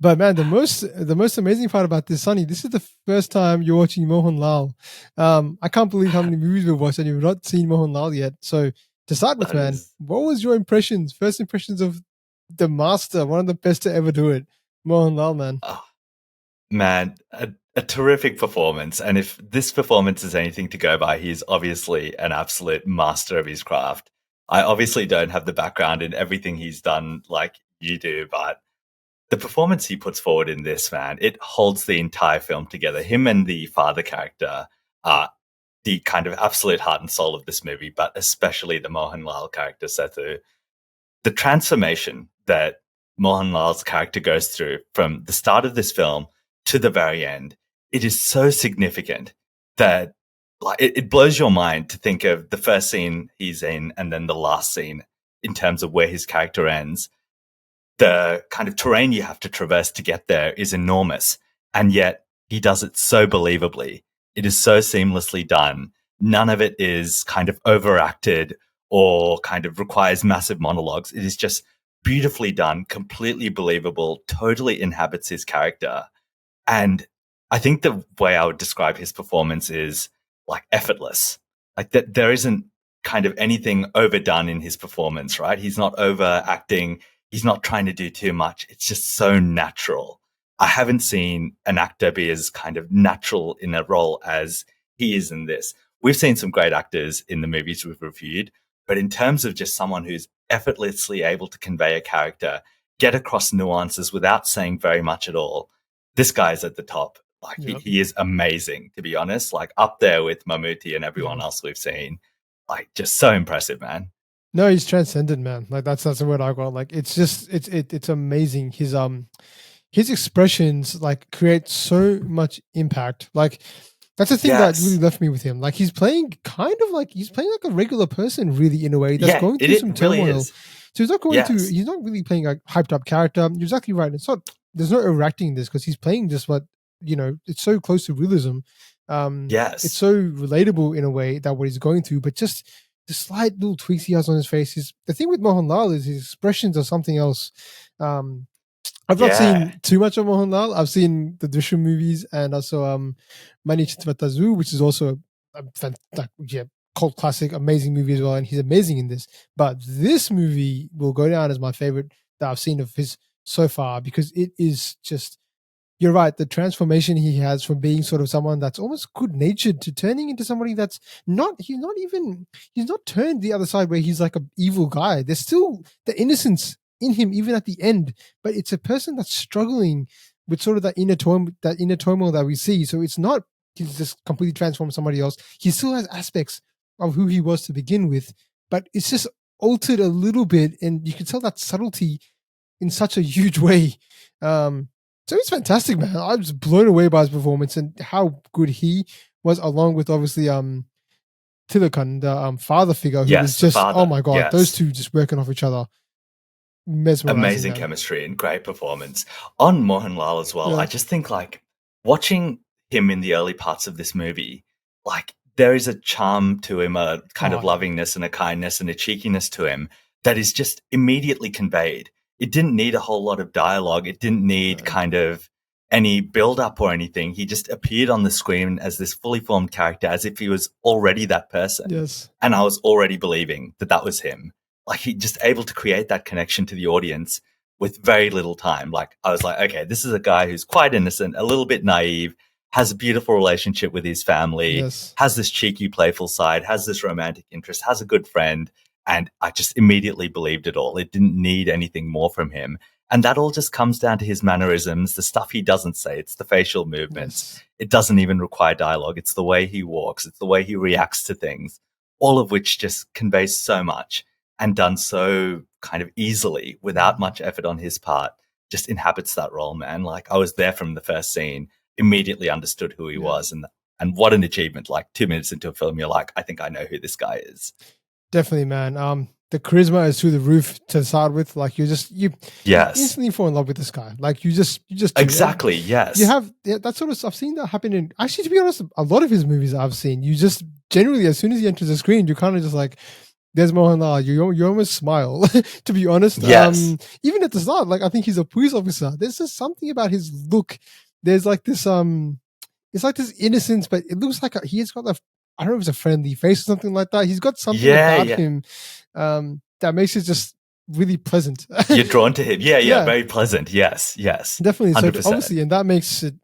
But man, the most amazing part about this, Sunny, this is the first time you're watching Mohanlal. I can't believe how many movies we've watched and you've not seen Mohanlal yet. So to start with, That man, is, what was your first impressions of the master, one of the best to ever do it, Mohanlal, man? oh, man, a terrific performance. And if this performance is anything to go by, he's obviously an absolute master of his craft. I obviously don't have the background in everything he's done like you do, but the performance he puts forward in this, man, it holds the entire film together. Him and the father character are the kind of absolute heart and soul of this movie, but especially the Mohanlal character, Sethu. The transformation that Mohanlal's character goes through from the start of this film to the very end, it is so significant that like it blows your mind to think of the first scene he's in and then the last scene in terms of where his character ends. The kind of terrain you have to traverse to get there is enormous, and yet he does it so believably. It is so seamlessly done. None of it is kind of overacted or kind of requires massive monologues. It is just beautifully done, completely believable, totally inhabits his character. And I think the way I would describe his performance is like effortless. Like that there isn't kind of anything overdone in his performance, right? He's not overacting. He's not trying to do too much. It's just so natural. I haven't seen an actor be as kind of natural in a role as he is in this. We've seen some great actors in the movies we've reviewed, but in terms of just someone who's effortlessly able to convey a character, get across nuances without saying very much at all, this guy's at the top. Like Yep. he is amazing, to be honest, like up there with Mammootty and everyone Mhm. else we've seen. Like just so impressive, man. No, he's transcendent, man. Like that's the word I got. Like it's just it's amazing. His expressions like create so much impact. Like that's the thing that really Yes. left me with him. Like he's playing like a regular person, really, in a way that's Yeah, going it, through some it really turmoil. is. So Yes. he's not really playing a hyped up character. You're exactly right. There's no overacting in this because he's playing just what, it's so close to realism. It's Yes. so relatable in a way that what he's going through, but just the slight little tweaks he has on his face is the thing with Mohanlal is his expressions are something else. I've not Yeah. seen too much of Mohanlal. I've seen the Drishyam movies and also Mani Chitvatazoo, which is also a cult classic, amazing movie as well, and he's amazing in this. But this movie will go down as my favorite that I've seen of his so far because it is just, you're right, the transformation he has from being sort of someone that's almost good natured to turning into somebody that's he's not turned the other side where he's like a evil guy. There's still the innocence in him even at the end, but it's a person that's struggling with sort of that inner turmoil that we see. So it's not he's just completely transformed somebody else. He still has aspects of who he was to begin with, but it's just altered a little bit, and you can tell that subtlety in such a huge way. So it's fantastic, man. I was blown away by his performance and how good he was, along with obviously Thilakan, the father figure, who was Yes, the just, oh father. my god, those Yes. two just working off each other, mesmerizing, Amazing man. chemistry and great performance. On Mohanlal as well, Yeah. I just think like watching him in the early parts of this movie, like there is a charm to him, a kind Oh of yeah. lovingness and a kindness and a cheekiness to him that is just immediately conveyed. It didn't need a whole lot of dialogue. It didn't need No. kind of any build up or anything. He just appeared on the screen as this fully formed character as if he was already that person. Yes. And I was already believing that that was him. Like he just able to create that connection to the audience with very little time. Like I was like, okay, this is a guy who's quite innocent, a little bit naive, has a beautiful relationship with his family, Yes. has this cheeky, playful side, has this romantic interest, has a good friend. And I just immediately believed it all. It didn't need anything more from him. And that all just comes down to his mannerisms, the stuff he doesn't say. It's the facial movements. Yes. It doesn't even require dialogue. It's the way he walks. It's the way he reacts to things, all of which just conveys so much and done so kind of easily without much effort on his part, just inhabits that role, man. Like I was there from the first scene, immediately understood who he was. And what an achievement. Like 2 minutes into a film, you're like, I think I know who this guy is. Definitely, man. The charisma is through the roof to start with. Like you Yes. instantly fall in love with this guy. Like you just do. Exactly. Yes. You have that sort of stuff. I've seen that happen in, actually, to be honest, a lot of his movies I've seen. You just generally, as soon as he enters the screen, you kind of just like, there's Mohanlal. You almost smile, to be honest. Yes. Even at the start, like I think he's a police officer. There's just something about his look. There's like this it's like this innocence, but it looks like he's got a, I don't know if it's a friendly face or something like that. He's got something Yeah, about yeah. him that makes it just really pleasant. You're drawn to him. Yeah, Yeah. very pleasant. Yes, yes. Definitely. So 100%. obviously, and that makes it.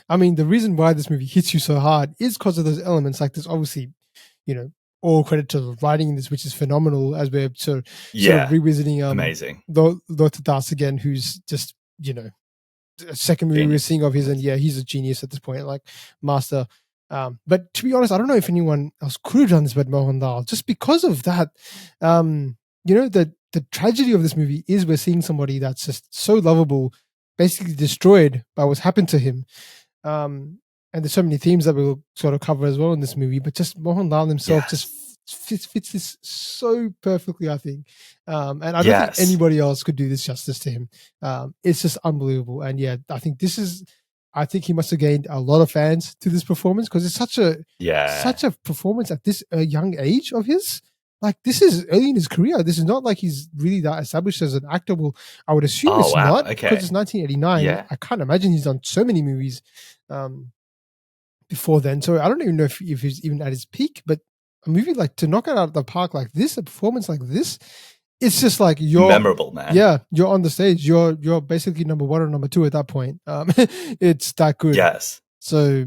I mean, the reason why this movie hits you so hard is because of those elements. Like, there's obviously, you know, all credit to the writing in this, which is phenomenal. As we're sort of revisiting amazing. Lohithadas again, who's just a second movie we're seeing of his, and yeah, he's a genius at this point, like master. But to be honest, I don't know if anyone else could have done this but Mohanlal, just because of that. The tragedy of this movie is we're seeing somebody that's just so lovable, basically destroyed by what's happened to him. And there's so many themes that we'll sort of cover as well in this movie, but just Mohanlal himself just fits this so perfectly, I think. And I don't think anybody else could do this justice to him. It's just unbelievable. And yeah, I think he must have gained a lot of fans to this performance because it's such a performance at this young age of his. Like, this is early in his career. This is not like he's really that established as an actor. Well, I would assume it's not because it's 1989. Yeah. I can't imagine he's done so many movies before then. So I don't even know if he's even at his peak, but a movie like to knock it out of the park like this, a performance like this, it's just like you're memorable, man. Yeah, you're on the stage. You're basically number one or number two at that point. It's that good. Yes. So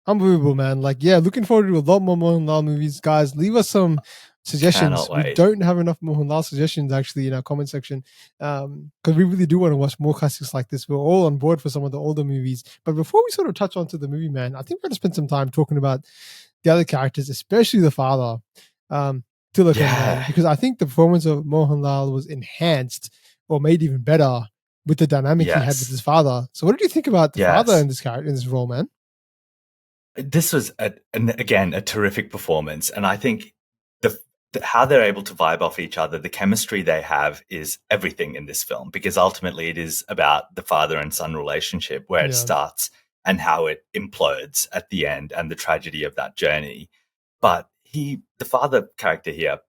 unbelievable, man. Like, yeah, looking forward to a lot more Mohanlal movies. Guys, leave us some suggestions. We don't have enough Mohanlal suggestions actually in our comment section because we really do want to watch more classics like this. We're all on board for some of the older movies. But before we sort of touch on to the movie, man, I think we're going to spend some time talking about the other characters, especially the father, Thilakan, man, because I think the performance of Mohanlal was enhanced or made even better with the dynamic he had with his father. So what did you think about the father in this character, in this role, man? This was, again, a terrific performance. And I think how they're able to vibe off each other, the chemistry they have is everything in this film, because ultimately it is about the father and son relationship, where it starts and how it implodes at the end and the tragedy of that journey. But the father character here,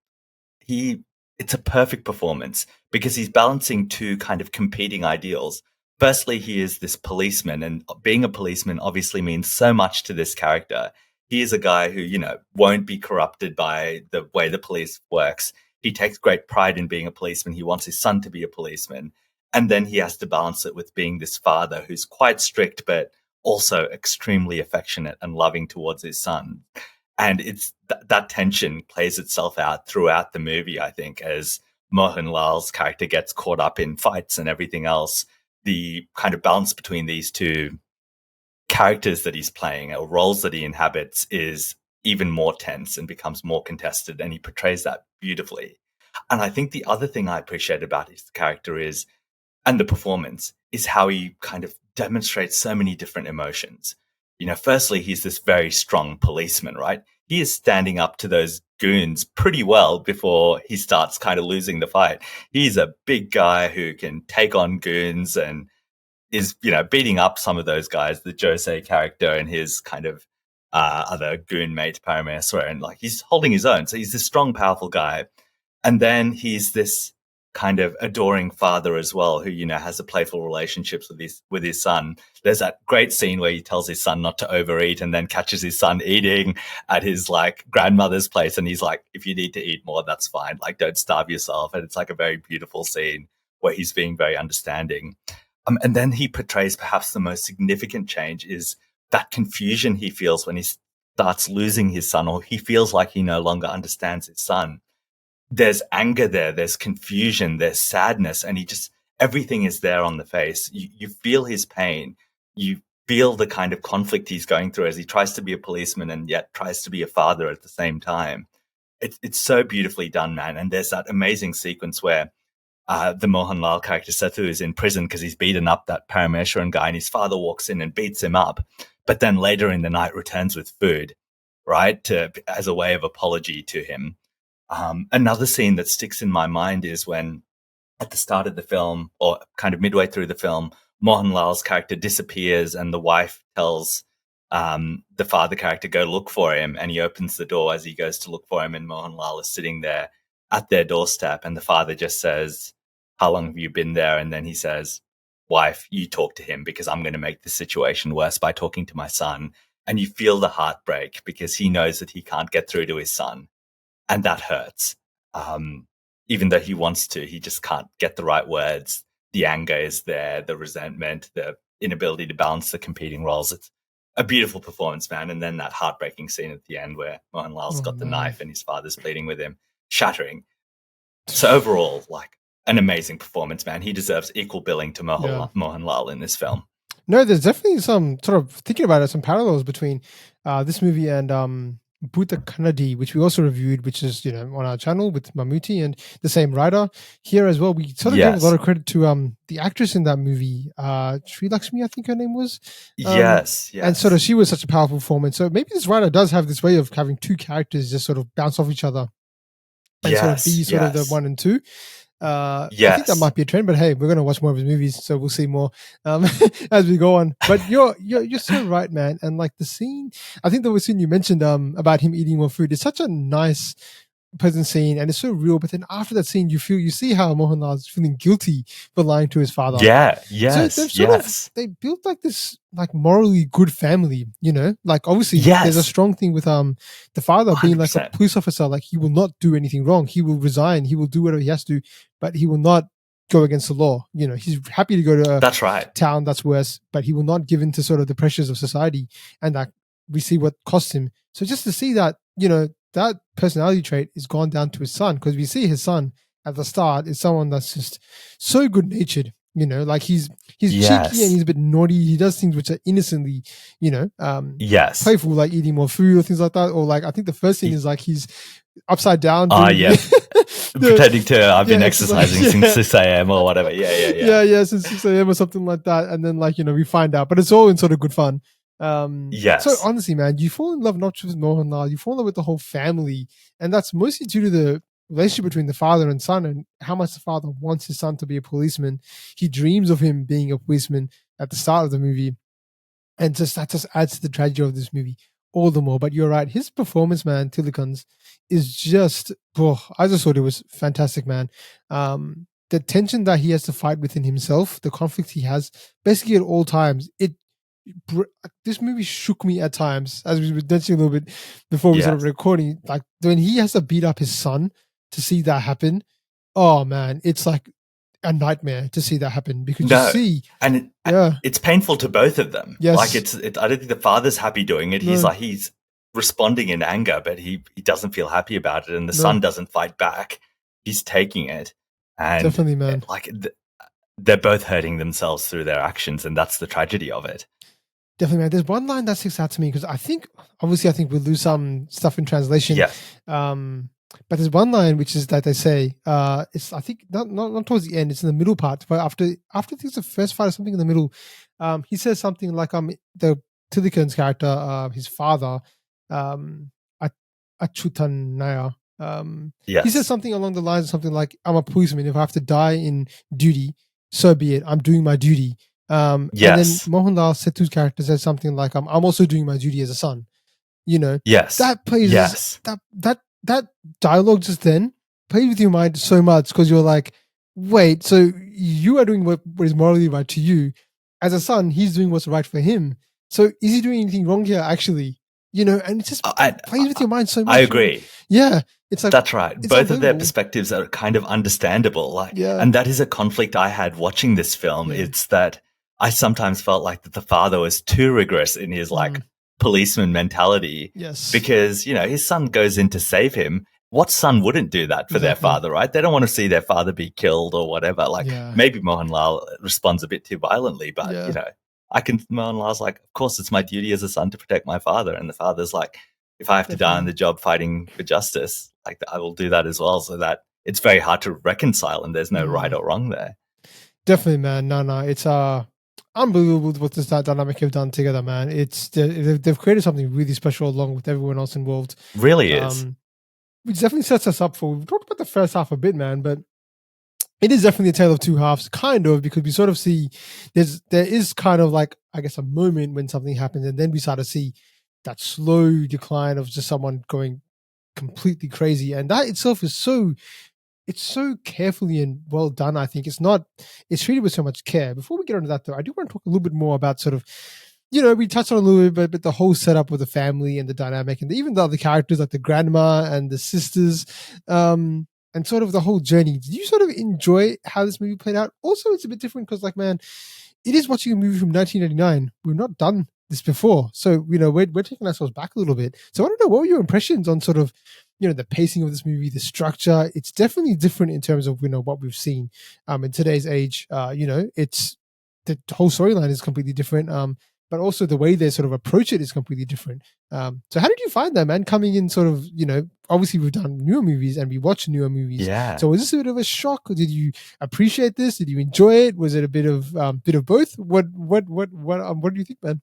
it's a perfect performance because he's balancing two kind of competing ideals. Firstly, he is this policeman, and being a policeman obviously means so much to this character. He is a guy who, won't be corrupted by the way the police works. He takes great pride in being a policeman. He wants his son to be a policeman. And then he has to balance it with being this father who's quite strict, but also extremely affectionate and loving towards his son. And it's that tension plays itself out throughout the movie, I think, as Mohanlal's character gets caught up in fights and everything else. The kind of balance between these two characters that he's playing or roles that he inhabits is even more tense and becomes more contested, and he portrays that beautifully. And I think the other thing I appreciate about his character is, and the performance, is how he kind of demonstrates so many different emotions. Firstly, he's this very strong policeman, right? He is standing up to those goons pretty well before he starts kind of losing the fight. He's a big guy who can take on goons and is, beating up some of those guys, the Jose character and his kind of other goon mate, Parameswara, and like he's holding his own. So he's this strong, powerful guy. And then he's this kind of adoring father as well, who, has a playful relationships with his son. There's that great scene where he tells his son not to overeat and then catches his son eating at his like grandmother's place. And he's like, if you need to eat more, that's fine. Like, don't starve yourself. And it's like a very beautiful scene where he's being very understanding. And then he portrays perhaps the most significant change is that confusion he feels when he starts losing his son, or he feels like he no longer understands his son. There's anger there, there's confusion, there's sadness, and everything is there on the face. You feel his pain. You feel the kind of conflict he's going through as he tries to be a policeman and yet tries to be a father at the same time. It's so beautifully done, man. And there's that amazing sequence where the Mohanlal character Sethu is in prison because he's beaten up that Parameswaran guy, and his father walks in and beats him up, but then later in the night returns with food, right, as a way of apology to him. Another scene that sticks in my mind is when at the start of the film, or kind of midway through the film, Mohanlal's character disappears and the wife tells the father character, go look for him, and he opens the door as he goes to look for him, and Mohanlal is sitting there at their doorstep, and the father just says, "How long have you been there?" And then he says, "Wife, you talk to him because I'm going to make the situation worse by talking to my son." And you feel the heartbreak because he knows that he can't get through to his son, and that hurts. Even though he wants to, he just can't get the right words. The anger is there, the resentment, the inability to balance the competing roles. It's a beautiful performance, man. And then that heartbreaking scene at the end where Mohanlal's got the knife and his father's pleading with him, shattering. So overall, like, an amazing performance, man. He deserves equal billing to Mohanlal in this film. No, there's definitely some sort of thinking about it, some parallels between this movie and Bhuta Kannadi, which we also reviewed, which is on our channel with Mammootty and the same writer here as well. We sort of gave a lot of credit to the actress in that movie, Sri Lakshmi, I think her name was. Yes. And sort of she was such a powerful performance. So maybe this writer does have this way of having two characters just sort of bounce off each other and sort of be sort of the one and two. I think that might be a trend, but hey, we're going to watch more of his movies, so we'll see more as we go on. But you're so right, man. And like the scene, I think the scene you mentioned about him eating more food is such a nice, pleasant scene, and it's so real. But then after that scene, you see how Mohanlal is feeling guilty for lying to his father. So they built like this like morally good family, like obviously there's a strong thing with the father 100%. Being like a police officer. Like he will not do anything wrong. He will resign. He will do whatever he has to, but he will not go against the law. He's happy to go to a town that's worse, but he will not give in to sort of the pressures of society, and that we see what costs him. So just to see that, that personality trait is gone down to his son, because we see his son at the start is someone that's just so good natured, like he's cheeky and he's a bit naughty. He does things which are innocently, playful, like eating more food or things like that. Or like, I think the first thing is like he's upside down. Pretending to, I've been exercising since 6 a.m. or whatever. Since 6 a.m. or something like that. And then like, we find out, but it's all in sort of good fun. So honestly, man, you fall in love not just with Mohanlal, you fall in love with the whole family, and that's mostly due to the relationship between the father and son, and how much the father wants his son to be a policeman. He dreams of him being a policeman at the start of the movie, and that just adds to the tragedy of this movie all the more. But you're right, his performance, man, Thilakan's, is just I just thought it was fantastic, man. The tension that he has to fight within himself, the conflict he has basically at all times, this movie shook me at times, as we were mentioning a little bit before we started recording. Like when he has to beat up his son to see that happen, oh man, it's like a nightmare to see that happen, because you see, and it's painful to both of them. Like I don't think the father's happy doing it. He's responding in anger, but he doesn't feel happy about it, and the son doesn't fight back. He's taking it, and definitely, man, like they're both hurting themselves through their actions, and that's the tragedy of it. Definitely, man. There's one line that sticks out to me, because I think we'll lose some stuff in translation. But there's one line which is that they say, it's, I think not towards the end, it's in the middle part, but after I think it's the first fight or something in the middle, he says something like the Thilakan's character, his father, Achutanaya, he says something along the lines of something like, "I'm a policeman. If I have to die in duty, so be it. I'm doing my duty." And then Mohanlal Sethu's character says something like, "I'm also doing my duty as a son." That plays that dialogue just then plays with your mind so much, because you're like, wait, so you are doing what is morally right to you. As a son, he's doing what's right for him. So is he doing anything wrong here, actually? And it just plays with your mind so much. I agree. Yeah. It's like, that's right. Both of their perspectives are kind of understandable. And that is a conflict I had watching this film. It's that I sometimes felt like that the father was too rigorous in his policeman mentality. Yes. Because, his son goes in to save him. What son wouldn't do that for their father, right? They don't want to see their father be killed or whatever. Maybe Mohanlal responds a bit too violently, but, Mohanlal's like, of course, it's my duty as a son to protect my father. And the father's like, if I have to die on the job fighting for justice, like I will do that as well. So that it's very hard to reconcile, and there's no right or wrong there. Definitely, man. No, it's unbelievable what this dynamic have done together, man. It's they've created something really special along with everyone else involved. Really is. Which definitely sets us up for. We've talked about the first half a bit, man, but it is definitely a tale of two halves, kind of, because we sort of see there is kind of like, I guess, a moment when something happens, and then we start to see that slow decline of just someone going completely crazy, and that itself is so it's so carefully and well done. I think it's treated with so much care. Before we get onto that, though, I do want to talk a little bit more about sort of, we touched on a little bit, but the whole setup of the family and the dynamic, and even the other characters like the grandma and the sisters, and sort of the whole journey. Did you sort of enjoy how this movie played out? Also, it's a bit different because, like, man, it is watching a movie from 1989. We've not done this before, so we're taking ourselves back a little bit. So I don't know, what were your impressions on sort of the pacing of this movie, the structure? It's definitely different in terms of what we've seen in today's age. It's the whole storyline is completely different, but also the way they sort of approach it is completely different. So how did you find that, man, coming in sort of, obviously we've done newer movies and we watch newer movies. Yeah. So was this a bit of a shock? Or did you appreciate this? Did you enjoy it? Was it a bit of both? What do you think, man?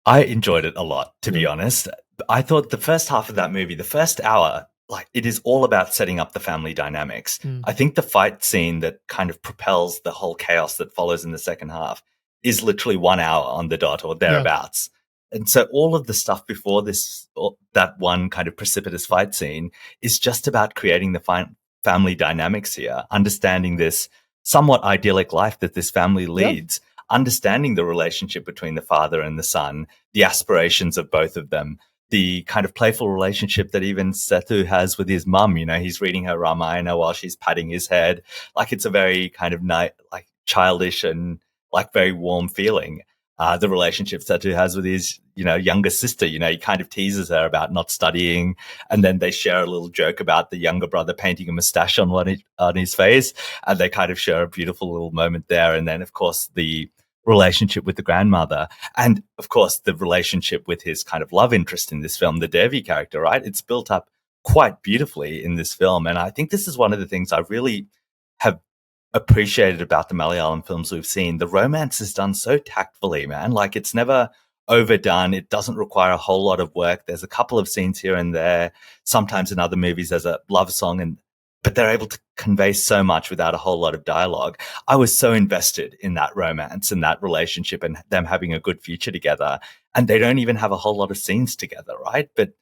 I enjoyed it a lot, to be honest. I thought the first half of that movie, the first hour, like, it is all about setting up the family dynamics. I think the fight scene that kind of propels the whole chaos that follows in the second half is literally 1 hour on the dot or thereabouts. And so all of the stuff before this, that one kind of precipitous fight scene, is just about creating the family dynamics here, understanding this somewhat idyllic life that this family leads, understanding the relationship between the father and the son, the aspirations of both of them, the kind of playful relationship that even Sethu has with his mum. He's reading her Ramayana while she's patting his head. Like, it's a very kind of like childish and like very warm feeling. The relationship Sethu has with his, younger sister, he kind of teases her about not studying. And then they share a little joke about the younger brother painting a mustache on his face. And they kind of share a beautiful little moment there. And then, of course, the relationship with the grandmother, and of course the relationship with his kind of love interest in this film, the Devi character, right? It's built up quite beautifully in this film. And I think this is one of the things I really have appreciated about the Malayalam films we've seen. The romance is done so tactfully, man. Like, it's never overdone. It doesn't require a whole lot of work. There's a couple of scenes here and there. Sometimes in other movies there's a love song, but they're able to convey so much without a whole lot of dialogue. I was so invested in that romance and that relationship and them having a good future together. And they don't even have a whole lot of scenes together, right? But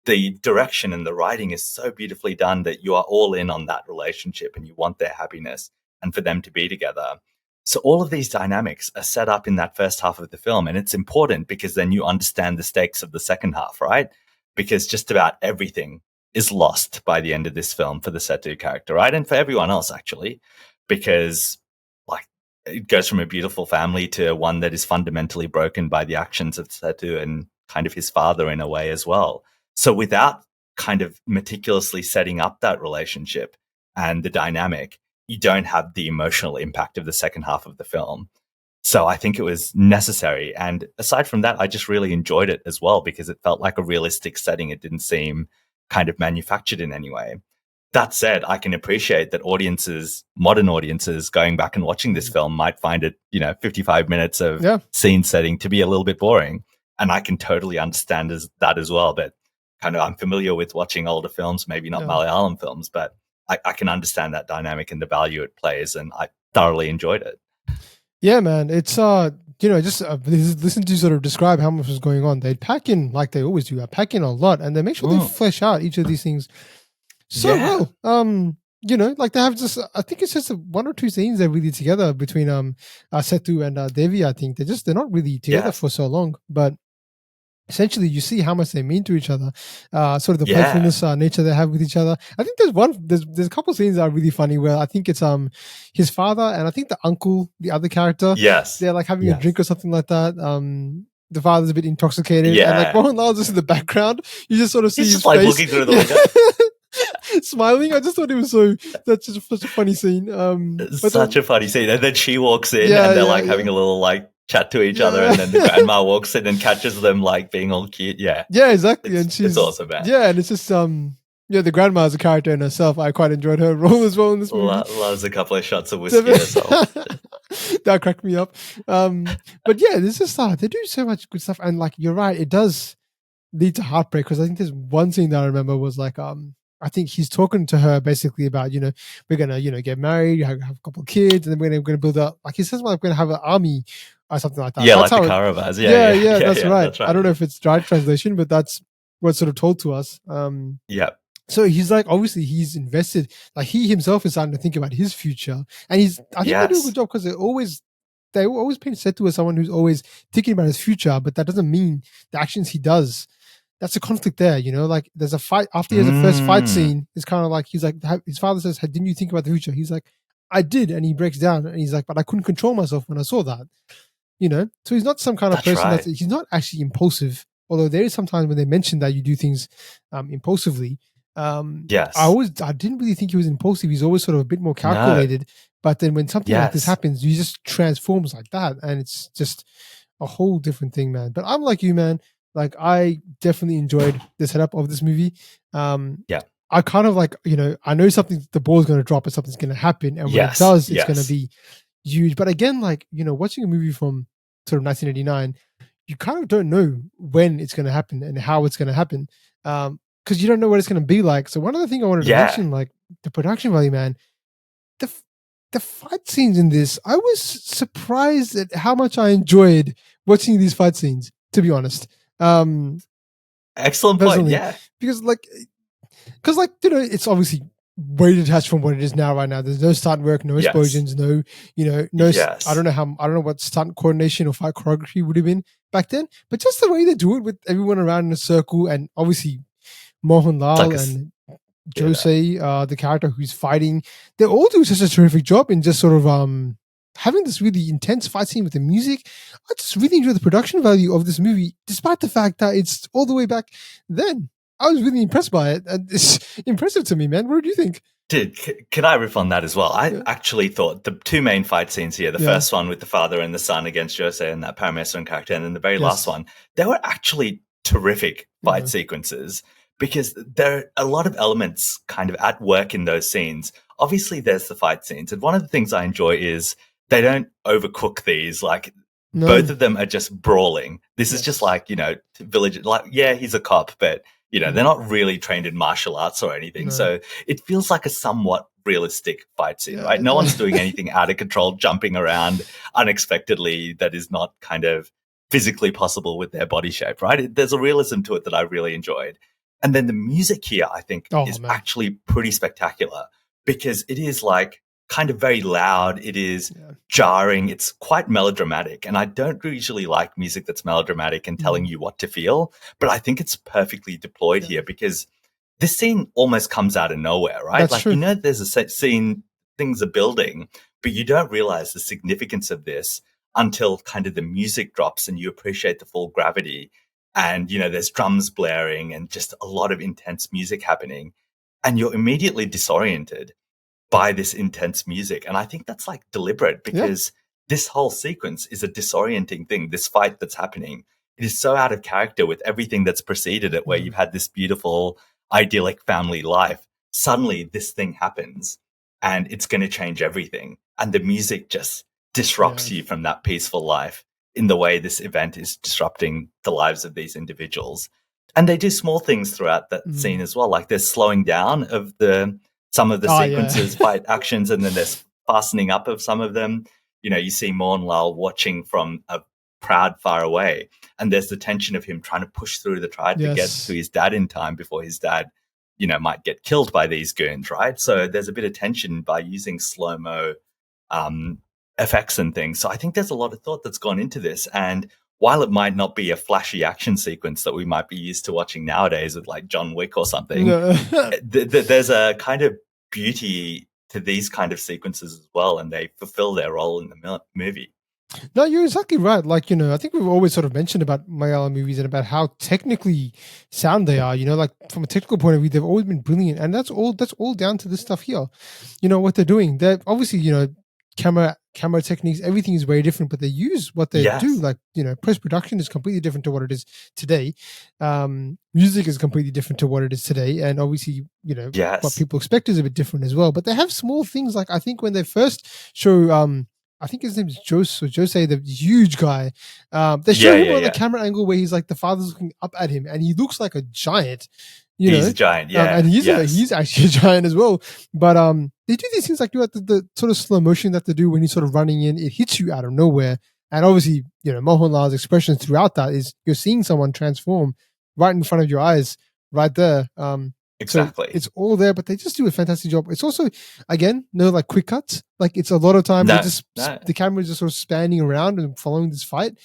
the direction and the writing is so beautifully done that you are all in on that relationship and you want their happiness and for them to be together. So all of these dynamics are set up in that first half of the film. And it's important because then you understand the stakes of the second half, right? Because just about everything is lost by the end of this film for the Sethu character, right? And for everyone else, actually, because like, it goes from a beautiful family to one that is fundamentally broken by the actions of Sethu and kind of his father in a way as well. So without kind of meticulously setting up that relationship and the dynamic, you don't have the emotional impact of the second half of the film. So I think it was necessary. And aside from that, I just really enjoyed it as well because it felt like a realistic setting. It didn't seem kind of manufactured in any way. That said, I can appreciate that modern audiences going back and watching this film might find it, 55 minutes of scene setting to be a little bit boring. And I can totally understand that as well. But kind of, I'm familiar with watching older films, maybe not Malayalam films, but I can understand that dynamic and the value it plays. And I thoroughly enjoyed it. Yeah, man. It's, just listen to sort of describe how much was going on. They'd pack in, like they always do, pack in a lot, and they make sure they flesh out each of these things so well. Like they have just, I think it's just one or two scenes they're really together between Sethu and Devi. I think they're not really together for so long, but essentially you see how much they mean to each other, sort of the playfulness nature they have with each other. I think there's a couple of scenes that are really funny where I think it's his father and I think the uncle, the other character, they're like having a drink or something like that. The father's a bit intoxicated and like Mohanlal's just in the background. You just sort of see He's his just like face looking through the window. smiling. I just thought it was that's just such a funny scene. Such a funny scene. And then she walks in and they're like having a little like chat to each other, and then the grandma walks in and catches them like being all cute. Yeah, exactly. And she's awesome, man. Yeah, and it's just the grandma is a character in herself. I quite enjoyed her role as well in this movie. Loves a couple of shots of whiskey as well. That cracked me up. But yeah, this is they do so much good stuff, and like you're right, it does lead to heartbreak because I think there's one scene that I remember was like I think he's talking to her basically about, we're going to, get married, have a couple of kids, and then we're going to build up, like he says, we're going to have an army or something like that. Yeah, that's like the Kauravas. That's right. That's right. I don't know if it's right translation, but that's what's sort of told to us. Yeah. So he's like, obviously he's invested, like he himself is starting to think about his future. And I think they do a good Yes. job because they always paint Setu as someone who's always thinking about his future, but that doesn't mean the actions he does. That's a conflict there, like there's a fight after he has the first fight Mm, scene. It's kind of like, he's like, his father says, "Hey, didn't you think about the future?" He's like, "I did." And he breaks down and he's like, "But I couldn't control myself when I saw that." So he's not some kind of that's person right. he's not actually impulsive, although there is sometimes when they mention that you do things impulsively. Yes. I didn't really think he was impulsive. He's always sort of a bit more No. calculated, but then when something like this Yes. happens, he just transforms like that, and it's just a whole different thing, man. But I'm like you, man. Like, I definitely enjoyed the setup of this movie. um Yeah. I kind of like, I know the ball's going to drop and something's going to happen, and when it Yes. does, it's going to Yes. be huge. But again, like, watching a movie from sort of 1989, you kind of don't know when it's going to happen and how it's going to happen, because you don't know what it's going to be like. So one other thing I wanted to Yeah. mention, like the production value, man, the the fight scenes in this, I was surprised at how much I enjoyed watching these fight scenes. To be honest, um, Excellent point. personally, Yeah. because it's obviously way detached from what it is now. Right now, there's no stunt work, no Yes. explosions, no, I Yes. don't know what stunt coordination or fight choreography would have been back then, but just the way they do it with everyone around in a circle, and obviously It's like Mohanlal and yeah. Jose, the character who's fighting, they all do such a terrific job in just sort of having this really intense fight scene with the music. I just really enjoy the production value of this movie, despite the fact that it's all the way back then. I was really impressed by it, and it's impressive to me, man. What do you think? Dude, can I riff on that as well? I Yeah, actually thought the two main fight scenes here, the yeah, first one with the father and the son against Jose and that Parameswara character, and then the very last yes, one, they were actually terrific fight yeah, sequences because there are a lot of elements kind of at work in those scenes. Obviously, there's the fight scenes. And one of the things I enjoy is they don't overcook these. Like, both no, of them are just brawling. This is just yes, like, village, like, yeah, he's a cop, but, they're mm, not really trained in martial arts or anything. no, So it feels like a somewhat realistic fight scene, yeah, right? No one's doing anything out of control, jumping around unexpectedly that is not kind of physically possible with their body shape, right? There's a realism to it that I really enjoyed. And then the music here, I think, oh is man, actually pretty spectacular because it is like kind of very loud. It is yeah, jarring. It's quite melodramatic. And I don't usually like music that's melodramatic and telling mm, you what to feel, but I think it's perfectly deployed yeah, here because this scene almost comes out of nowhere, right? that's Like, true, there's a set scene, things are building, but you don't realize the significance of this until kind of the music drops and you appreciate the full gravity. And, there's drums blaring and just a lot of intense music happening. And you're immediately disoriented by this intense music. And I think that's like deliberate yeah, because this whole sequence is a disorienting thing. This fight that's happening, it is so out of character with everything that's preceded it, where mm, you've had this beautiful, idyllic family life. Suddenly, this thing happens and it's going to change everything. And the music just yeah, disrupts you from that peaceful life in the way this event is disrupting the lives of these individuals. And they do small things throughout that scene mm, as well. Like there's slowing down of some of the ah, yeah, sequences, fight actions, and then there's fastening up of some of them. You see Mohanlal watching from a crowd far away, and there's the tension of him trying to push through the crowd to get to yes, his dad in time before his dad, might get killed by these goons, right? So there's a bit of tension by using slow mo um, effects and things. So I think there's a lot of thought that's gone into this. And while it might not be a flashy action sequence that we might be used to watching nowadays with like John Wick or something, no. there's a kind of beauty to these kind of sequences as well, and they fulfill their role in the movie. No, you're exactly right. Like, I think we've always sort of mentioned about Malayalam movies and about how technically sound they are. Like from a technical point of view, they've always been brilliant. And that's all down to this stuff here. What they're doing. They're obviously, camera techniques, everything is very different, but they use what they do. Yes, Like, post-production is completely different to what it is today. Music is completely different to what it is today. And obviously, what yes, people expect is a bit different as well. But they have small things like I think when they first show I think his name is Jose, the huge guy. They show yeah, him yeah, on the yeah. camera angle where he's like the father's looking up at him, and he looks like a giant, you He's know. a giant. And Yeah, yes, he's actually a giant as well. But they do these things like the sort of slow motion that they do when he's sort of running in. It hits you out of nowhere, and obviously, Mohanlal's expressions throughout that is you're seeing someone transform right in front of your eyes, right there. Exactly. So it's all there, but they just do a fantastic job. It's also, again, no like quick cuts. Like it's a lot of times the camera is just sort of spanning around and following this fight,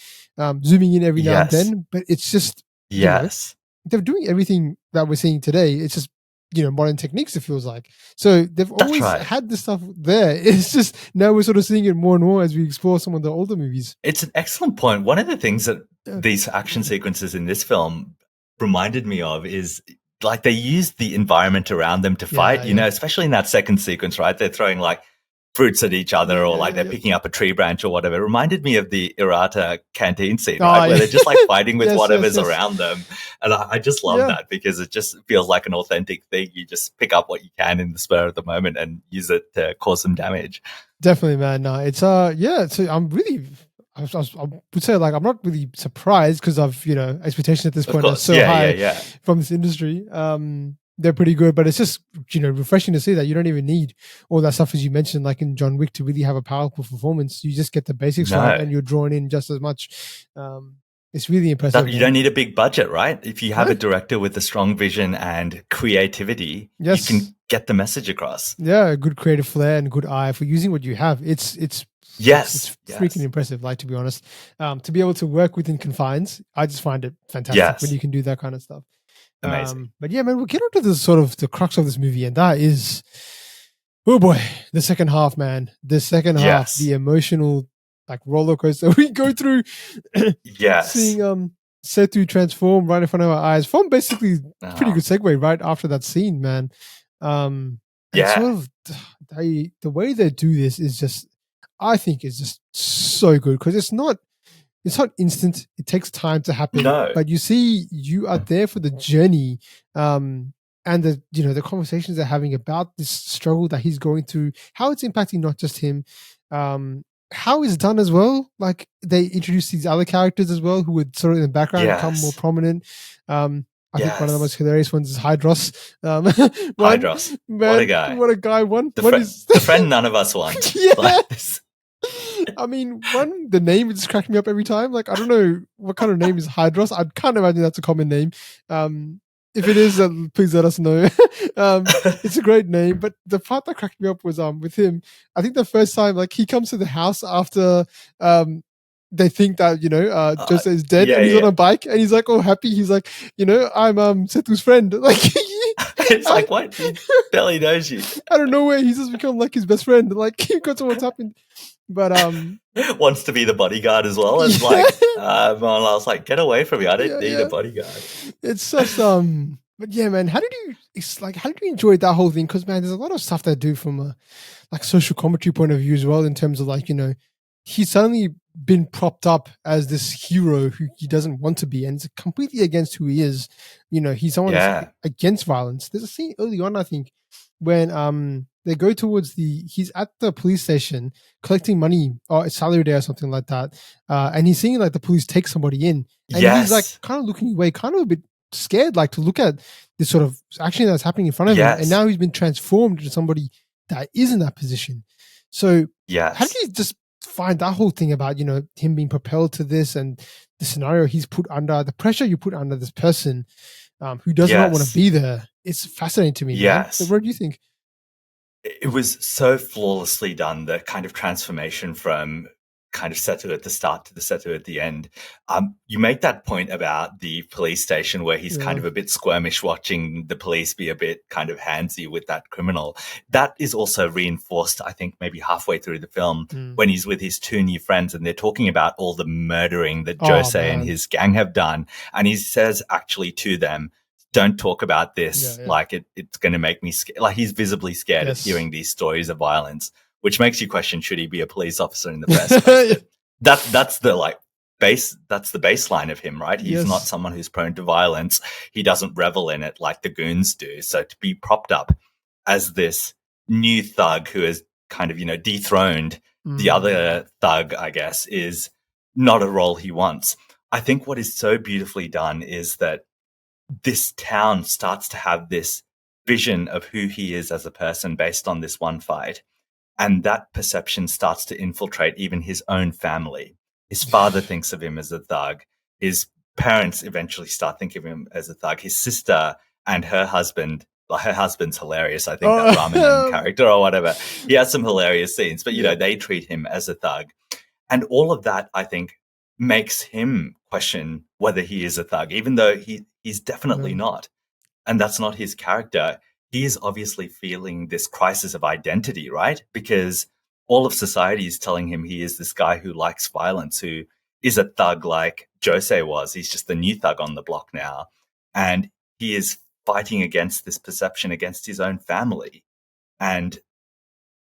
zooming in every now and then. But it's just, they're doing everything that we're seeing today. It's just, modern techniques, it feels like. So they've always had this stuff there. It's just now we're sort of seeing it more and more as we explore some of the older movies. It's an excellent point. One of the things that these action sequences in this film reminded me of is like they used the environment around them to fight, especially in that second sequence, right? They're throwing like fruits at each other or like they're picking up a tree branch or whatever. It reminded me of the Irata canteen scene, right? Where they're just like fighting with whatever's around them. And I just love that because it just feels like an authentic thing. You just pick up what you can in the spur of the moment and use it to cause some damage. Definitely, man. No, it's so I'm really, I would say like I'm not really surprised because of expectations at this point are so high from this industry. They're pretty good, but it's just refreshing to see that you don't even need all that stuff as you mentioned, like in John Wick, to really have a powerful performance. You just get the basics right, and you're drawn in just as much. It's really impressive. You don't need a big budget, right? If you have a director with a strong vision and creativity, you can get the message across. Yeah, a good creative flair and good eye for using what you have. It's freaking impressive. Like, to be honest, to be able to work within confines, I just find it fantastic when you can do that kind of stuff. Amazing. But yeah, man, we'll get onto the sort of the crux of this movie, and that is, oh boy, the second half, man. The second half, the emotional like roller coaster we go through. Seeing Setu transform right in front of our eyes from basically pretty good segue right after that scene, man. Sort of the way they do this is just, I think, is just so good because it's not instant. It takes time to happen. But you see, you are there for the journey, and the conversations they're having about this struggle that he's going through, how it's impacting not just him, how it's done as well. Like they introduce these other characters as well who would sort of in the background become more prominent. I think one of the most hilarious ones is Hydros. Hydros, man, what a guy! What a guy! The friend none of us want. I mean, the name just cracked me up every time. Like, I don't know what kind of name is Hydros. I can't imagine that's a common name. If it is, please let us know. It's a great name, but the part that cracked me up was with him. I think the first time, like, he comes to the house after they think that Jose is dead, and he's on a bike, and he's like all happy. He's like, I'm Setu's friend. Like, it's like, what? He barely knows you. Out of nowhere, he's just become like his best friend. Like, because of what's happened. But wants to be the bodyguard as well. It's like I was like, get away from me. I don't need a bodyguard. It's such but yeah, man, how did you enjoy that whole thing? Because man, there's a lot of stuff they do from a like social commentary point of view as well, in terms of like, he's suddenly been propped up as this hero who he doesn't want to be, and it's completely against who he is. He's someone that's against violence. There's a scene early on, I think, when they go towards he's at the police station collecting money or a salary day or something like that, and he's seeing like the police take somebody in, and he's like kind of looking away, kind of a bit scared, like to look at this sort of action that's happening in front of him, and now he's been transformed into somebody that is in that position. So how do you just find that whole thing about him being propelled to this, and the scenario he's put under, the pressure you put under this person who does not want to be there? It's fascinating to me. Man. So what do you think? It was so flawlessly done, the kind of transformation from kind of Setu at the start to the Setu at the end. You make that point about the police station where he's kind of a bit squirmish watching the police be a bit kind of handsy with that criminal. That is also reinforced, I think, maybe halfway through the film when he's with his two new friends and they're talking about all the murdering that Jose and his gang have done. And he says actually to them, don't talk about this. Like it's going to make me scared. Like he's visibly scared of hearing these stories of violence, which makes you question, should he be a police officer in the first place? That's the baseline of him, right? He's not someone who's prone to violence. He doesn't revel in it like the goons do. So to be propped up as this new thug who has kind of, dethroned the other thug, I guess, is not a role he wants. I think what is so beautifully done is that this town starts to have this vision of who he is as a person based on this one fight. And that perception starts to infiltrate even his own family. His father thinks of him as a thug. His parents eventually start thinking of him as a thug. His sister and her husband's hilarious. I think that Ramanan character or whatever. He has some hilarious scenes, but they treat him as a thug. And all of that, I think, makes him question whether he is a thug, even though he's definitely not. And that's not his character. He is obviously feeling this crisis of identity, right? Because all of society is telling him he is this guy who likes violence, who is a thug like Jose was. He's just the new thug on the block now. And he is fighting against this perception against his own family. And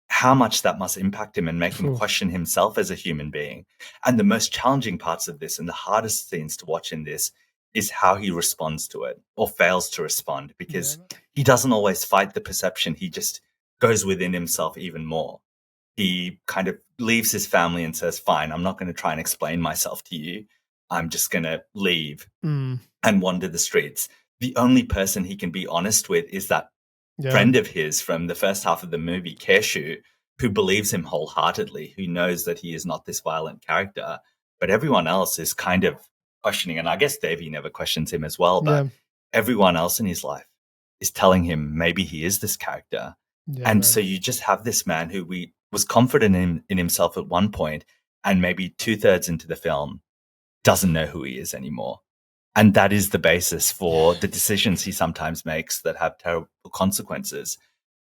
how much that must impact him and make him question himself as a human being. And the most challenging parts of this and the hardest scenes to watch in this is how he responds to it or fails to respond, because he doesn't always fight the perception. He just goes within himself even more. He kind of leaves his family and says, fine, I'm not going to try and explain myself to you. I'm just going to leave and wander the streets. The only person he can be honest with is that friend of his from the first half of the movie, Keshu, who believes him wholeheartedly, who knows that he is not this violent character. But everyone else is kind of questioning, and I guess Devi never questions him as well, but everyone else in his life is telling him maybe he is this character. And so you just have this man who was confident in himself at one point, and maybe 2/3 into the film doesn't know who he is anymore. And that is the basis for the decisions he sometimes makes that have terrible consequences.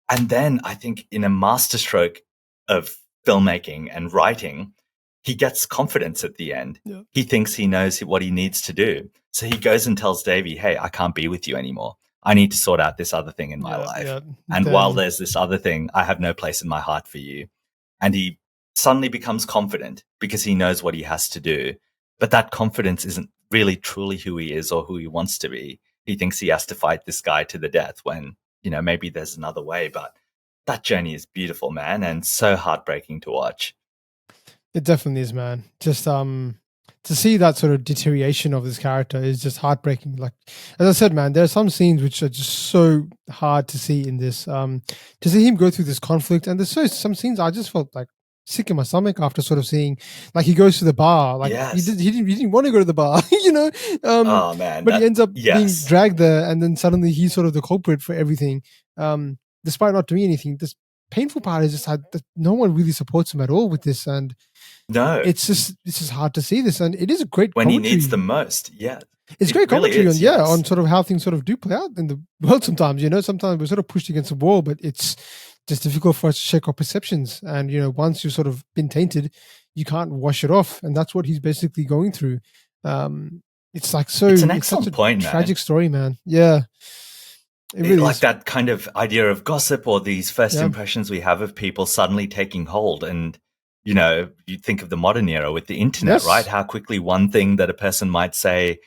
And then I think in a masterstroke of filmmaking and writing, he gets confidence at the end. He thinks he knows what he needs to do. So he goes and tells Davey, hey, I can't be with you anymore. I need to sort out this other thing in my life. And while there's this other thing, I have no place in my heart for you. And he suddenly becomes confident because he knows what he has to do. But that confidence isn't really truly who he is or who he wants to be. He thinks he has to fight this guy to the death when, maybe there's another way. But that journey is beautiful, man, and so heartbreaking to watch. It definitely is, man. Just to see that sort of deterioration of this character is just heartbreaking. Like, as I said, man, there are some scenes which are just so hard to see in this. To see him go through this conflict, and there's some scenes I just felt like sick in my stomach after sort of seeing, like, he goes to the bar, like he didn't want to go to the bar, oh man, but he ends up being dragged there, and then suddenly he's sort of the culprit for everything, despite not doing anything. This painful part is just that no one really supports him at all with this, and it's just hard to see this, and it is a great when commentary. he needs the most. It's great commentary on sort of how things sort of do play out in the world sometimes. Sometimes we're sort of pushed against a wall, but it's just difficult for us to shake our perceptions. And, once you've sort of been tainted, you can't wash it off. And that's what he's basically going through. It's like it's an excellent point, tragic story, man. Yeah. It really like is. That kind of idea of gossip or these first impressions we have of people suddenly taking hold. And, you think of the modern era with the internet, right? How quickly one thing that a person might say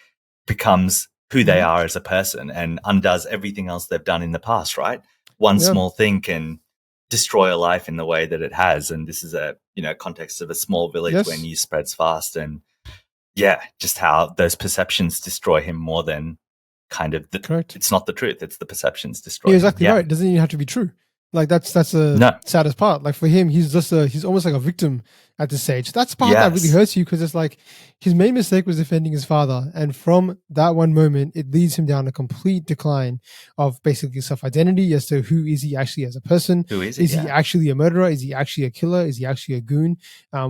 becomes who they are as a person and undoes everything else they've done in the past, right? One small thing can destroy a life in the way that it has. And this is a, context of a small village where news spreads fast. And just how those perceptions destroy him more than kind of it's not the truth. It's the perceptions destroy him. Exactly right. It doesn't even have to be true. Like that's the saddest part. Like for him, he's almost like a victim at this stage. That's the part that really hurts you, because it's like his main mistake was defending his father, and from that one moment, it leads him down a complete decline of basically self-identity as to who is he actually as a person. Who is he? Is he actually a murderer? Is he actually a killer? Is he actually a goon?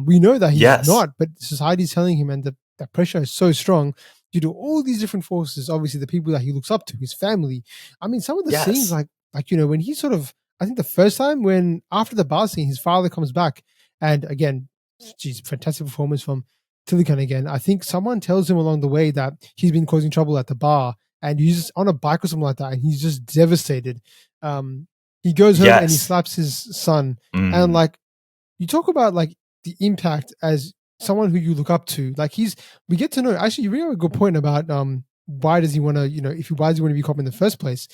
We know that he's not, but society's telling him, and that pressure is so strong due to all these different forces. Obviously, the people that he looks up to, his family. I mean, some of the scenes, like when he sort of, I think the first time when after the bar scene, his father comes back, and again, geez, fantastic performance from Thilakan again. I think someone tells him along the way that he's been causing trouble at the bar, and he's just on a bike or something like that, and he's just devastated. He goes home and he slaps his son, and like you talk about like the impact as someone who you look up to. Like we get to know. Actually, you really have a good point about why does he want to, why does he want to be a cop in the first place?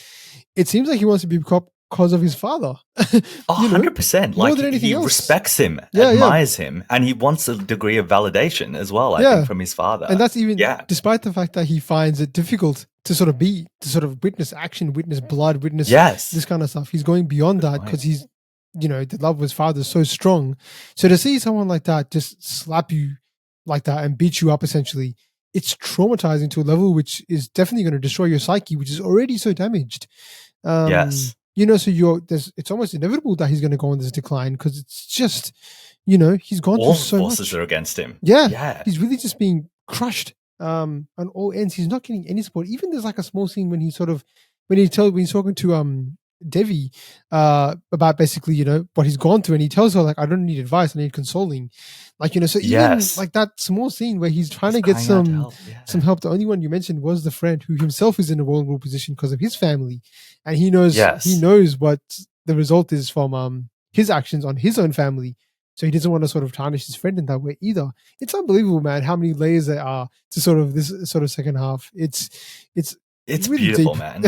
It seems like he wants to be a cop because of his father. 100%. Like he respects him, admires him, and he wants a degree of validation as well, I think, from his father. And that's even despite the fact that he finds it difficult to sort of witness action, witness blood, witness this kind of stuff. He's going beyond that because he's, the love of his father is so strong. So to see someone like that just slap you like that and beat you up essentially it's traumatizing to a level which is definitely going to destroy your psyche, which is already so damaged. Yes. You know, so it's almost inevitable that he's going to go on this decline because it's just, he's gone All through so forces much. are against him. Yeah, he's really just being crushed on all ends. He's not getting any support. Even there's like a small scene when he's talking to Devi about basically what he's gone through, and he tells her like, I don't need advice, I need consoling. Like so even Yes. like that small scene where he's trying He's to get crying out to some help. Yeah. some help. The only one you mentioned was the friend who himself is in a vulnerable position because of his family, and he knows what the result is from his actions on his own family. So he doesn't want to sort of tarnish his friend in that way either. It's unbelievable, man, how many layers there are to sort of this sort of second half. It's really beautiful, deep. man.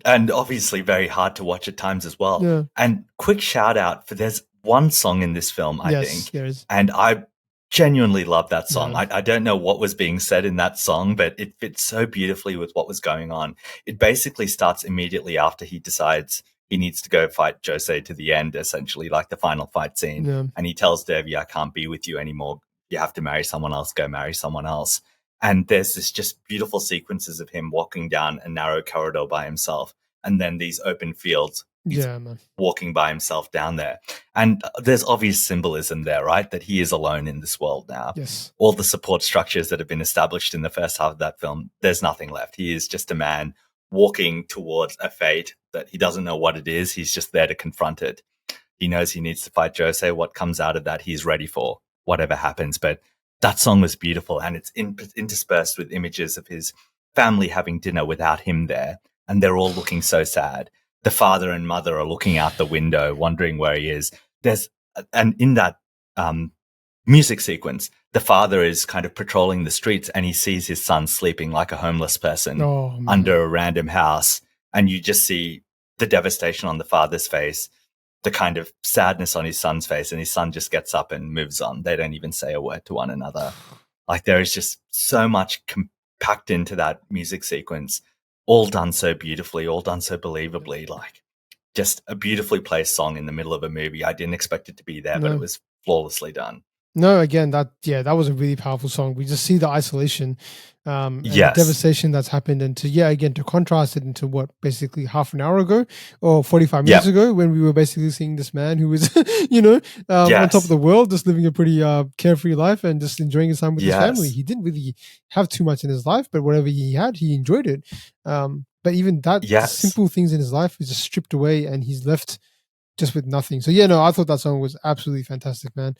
And obviously very hard to watch at times as well. Yeah. And quick shout out for there's one song in this film, I think. There is. And I genuinely love that song. Yeah. I don't know what was being said in that song, but it fits so beautifully with what was going on. It basically starts immediately after he decides he needs to go fight Jose to the end, essentially, like the final fight scene. Yeah. And he tells Devi, I can't be with you anymore. You have to marry someone else, go marry someone else. And there's this just beautiful sequences of him walking down a narrow corridor by himself. And then these open fields. He's man. walking by himself down there. And there's obvious symbolism there, right? That he is alone in this world now. Yes. All the support structures that have been established in the first half of that film, there's nothing left. He is just a man walking towards a fate that he doesn't know what it is. He's just there to confront it. He knows he needs to fight Jose. What comes out of that, he's ready for whatever happens. But that song was beautiful, and it's interspersed with images of his family having dinner without him there, and they're all looking so sad. The father and mother are looking out the window, wondering where he is. And in that music sequence, the father is kind of patrolling the streets, and he sees his son sleeping like a homeless person under a random house, and you just see the devastation on the father's face, the kind of sadness on his son's face, and his son just gets up and moves on. They don't even say a word to one another. Like, there is just so much packed into that music sequence, all done so beautifully, all done so believably, like just a beautifully placed song in the middle of a movie. I didn't expect it to be there, but it was flawlessly done. No, again, that was a really powerful song. We just see the isolation and the devastation that's happened, and to contrast it into what basically half an hour ago or 45 minutes ago, when we were basically seeing this man who was, on top of the world, just living a pretty carefree life and just enjoying his time with his family. He didn't really have too much in his life, but whatever he had, he enjoyed it. But even that, the simple things in his life is just stripped away, and he's left just with nothing. So I thought that song was absolutely fantastic, man.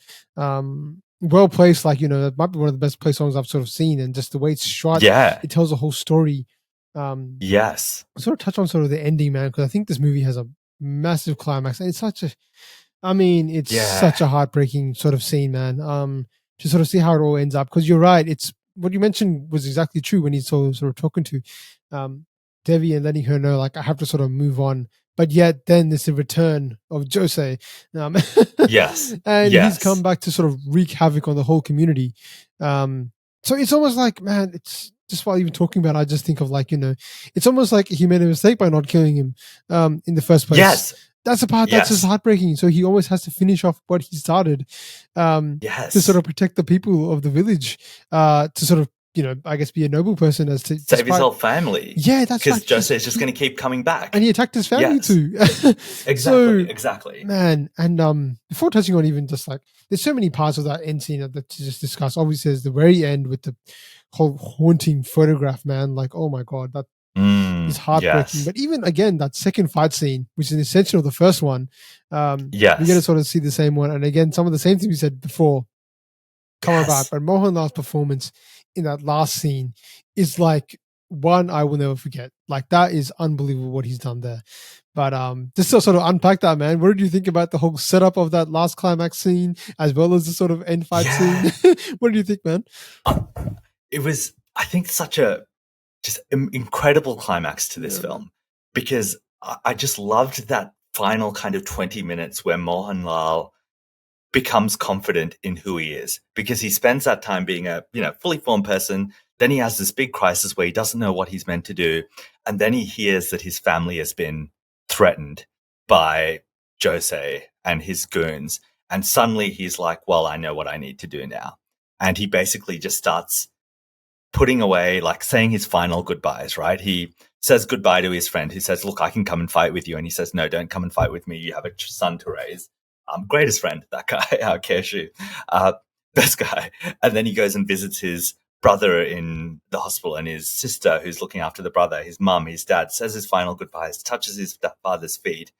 Well placed, like that might be one of the best placed songs I've sort of seen, and just the way it's shot, it tells a whole story. I sort of touch on sort of the ending, man, because I think this movie has a massive climax, and it's such a heartbreaking sort of scene, man. To sort of see how it all ends up, because you're right, it's what you mentioned was exactly true when he's sort of talking to Devi and letting her know, like, I have to sort of move on. But yet then there's the return of Jose. And he's come back to sort of wreak havoc on the whole community. So it's almost like, man, it's just while even talking about it, I just think of like, it's almost like he made a mistake by not killing him in the first place. That's the part that's just heartbreaking. So he always has to finish off what he started to sort of protect the people of the village, to sort of, I guess be a noble person as to save his whole family. Yeah, that's because Jose is just going to keep coming back, and he attacked his family too. Exactly, man. And before touching on even just like, there's so many parts of that end scene that to just discuss. Obviously, there's the very end with the whole haunting photograph, man. Like, oh my god, that is heartbreaking. But even again, that second fight scene, which is an extension of the first one, we're going to sort of see the same one, and again, some of the same things we said before come about. But Mohanlal's performance in that last scene is like one I will never forget. Like, that is unbelievable what he's done there. But just to sort of unpack that, man, what did you think about the whole setup of that last climax scene as well as the sort of end fight scene? What do you think, man? It was, I think, such a just incredible climax to this film, because I just loved that final kind of 20 minutes where Mohanlal becomes confident in who he is, because he spends that time being a fully formed person. Then he has this big crisis where he doesn't know what he's meant to do, and then he hears that his family has been threatened by Jose and his goons, and suddenly he's like, well, I know what I need to do now. And he basically just starts putting away, like saying his final goodbyes, right? He says goodbye to his friend. He says, look, I can come and fight with you. And he says, no, don't come and fight with me. You have a son to raise. Greatest friend, that guy, Keshu, best guy. And then he goes and visits his brother in the hospital and his sister who's looking after the brother, his mum, his dad, says his final goodbyes, touches his father's feet.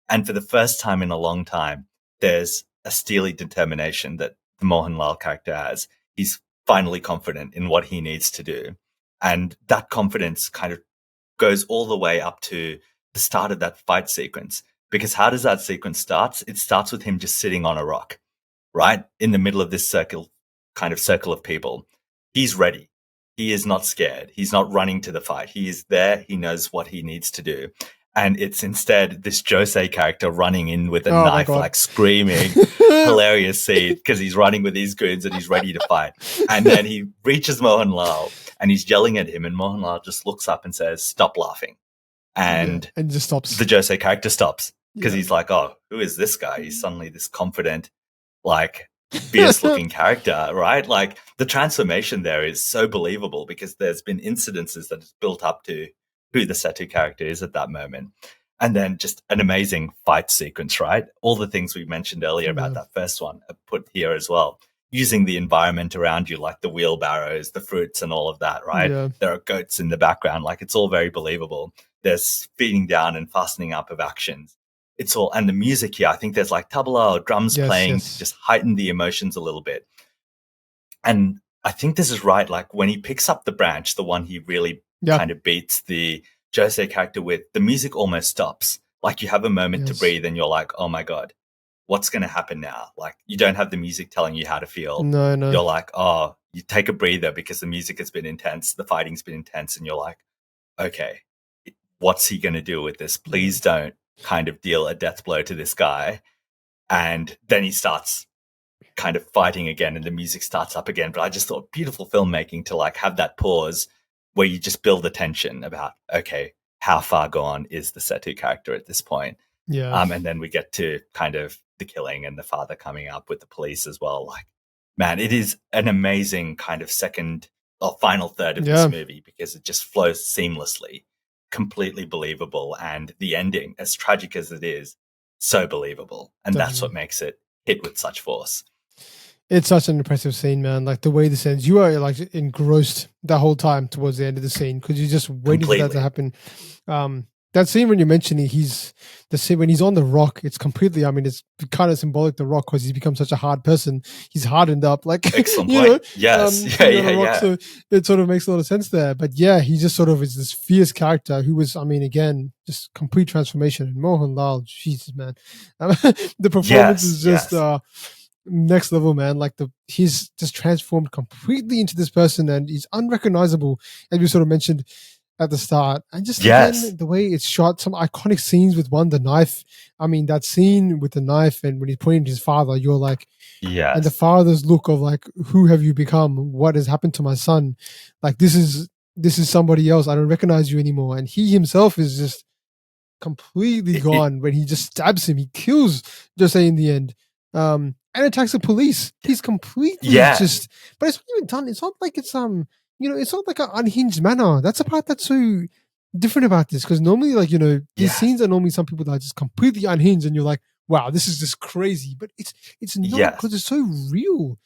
And for the first time in a long time, there's a steely determination that the Mohanlal character has. He's finally confident in what he needs to do. And that confidence kind of goes all the way up to the start of that fight sequence. Because how does that sequence start? It starts with him just sitting on a rock, right? In the middle of this circle of people. He's ready. He is not scared. He's not running to the fight. He is there. He knows what he needs to do. And it's instead this Jose character running in with a knife, like screaming, hilarious scene because he's running with his goons and he's ready to fight. And then he reaches Mohanlal and he's yelling at him, and Mohanlal just looks up and says, "Stop laughing." And just stops. The Jose character stops because he's like, "Oh, who is this guy?" He's suddenly this confident, like, fierce looking character, right? Like, the transformation there is so believable because there's been incidences that have built up to who the Setu character is at that moment. And then just an amazing fight sequence, right? All the things we mentioned earlier about that first one are put here as well. Using the environment around you, like the wheelbarrows, the fruits and all of that, right? Yeah. There are goats in the background. Like, it's all very believable. There's feeding down and fastening up of actions. It's all, and the music here, I think there's like tabla or drums playing to just heighten the emotions a little bit. And I think this is right. Like, when he picks up the branch, the one he really kind of beats the Jose character with, the music almost stops. Like, you have a moment to breathe and you're like, oh my God, what's going to happen now? Like, you don't have the music telling you how to feel. No. You're like, oh, you take a breather because the music has been intense. The fighting's been intense. And you're like, okay, what's he going to do with this? Please don't kind of deal a death blow to this guy. And then he starts kind of fighting again and the music starts up again. But I just thought beautiful filmmaking to like have that pause where you just build the tension about, okay, how far gone is the Setu character at this point? Yeah. And then we get to kind of the killing and the father coming up with the police as well. Like, man, it is an amazing kind of second or final third of this movie because it just flows seamlessly, completely believable. And the ending, as tragic as it is, so believable. And that's what makes it hit with such force. It's such an impressive scene, man. Like, the way this ends, you are like engrossed the whole time towards the end of the scene because you're just waiting for that to happen. That scene when you're mentioning the scene when he's on the rock, it's completely, I mean, it's kind of symbolic, the rock, because he's become such a hard person. He's hardened up, like, excellent point. Yes. So it sort of makes a lot of sense there. But yeah, he just sort of is this fierce character who was, I mean, again, just complete transformation. And Mohanlal, Jesus, man. The performance is just next level, man. Like, he's just transformed completely into this person and he's unrecognizable, as we sort of mentioned at the start. And just again, the way it's shot, some iconic scenes with the knife. I mean, that scene with the knife and when he's pointing to his father, you're like, and the father's look of like, who have you become? What has happened to my son? Like, this is somebody else. I don't recognize you anymore. And he himself is just completely gone when he just stabs him. He kills Jose in the end. And attacks the police. He's completely just, but it's not even done. It's not like it's it's not like an unhinged manner. That's the part that's so different about this. Because normally, like, these scenes are normally some people that are just completely unhinged, and you're like, wow, this is just crazy. But it's not, because it's so real.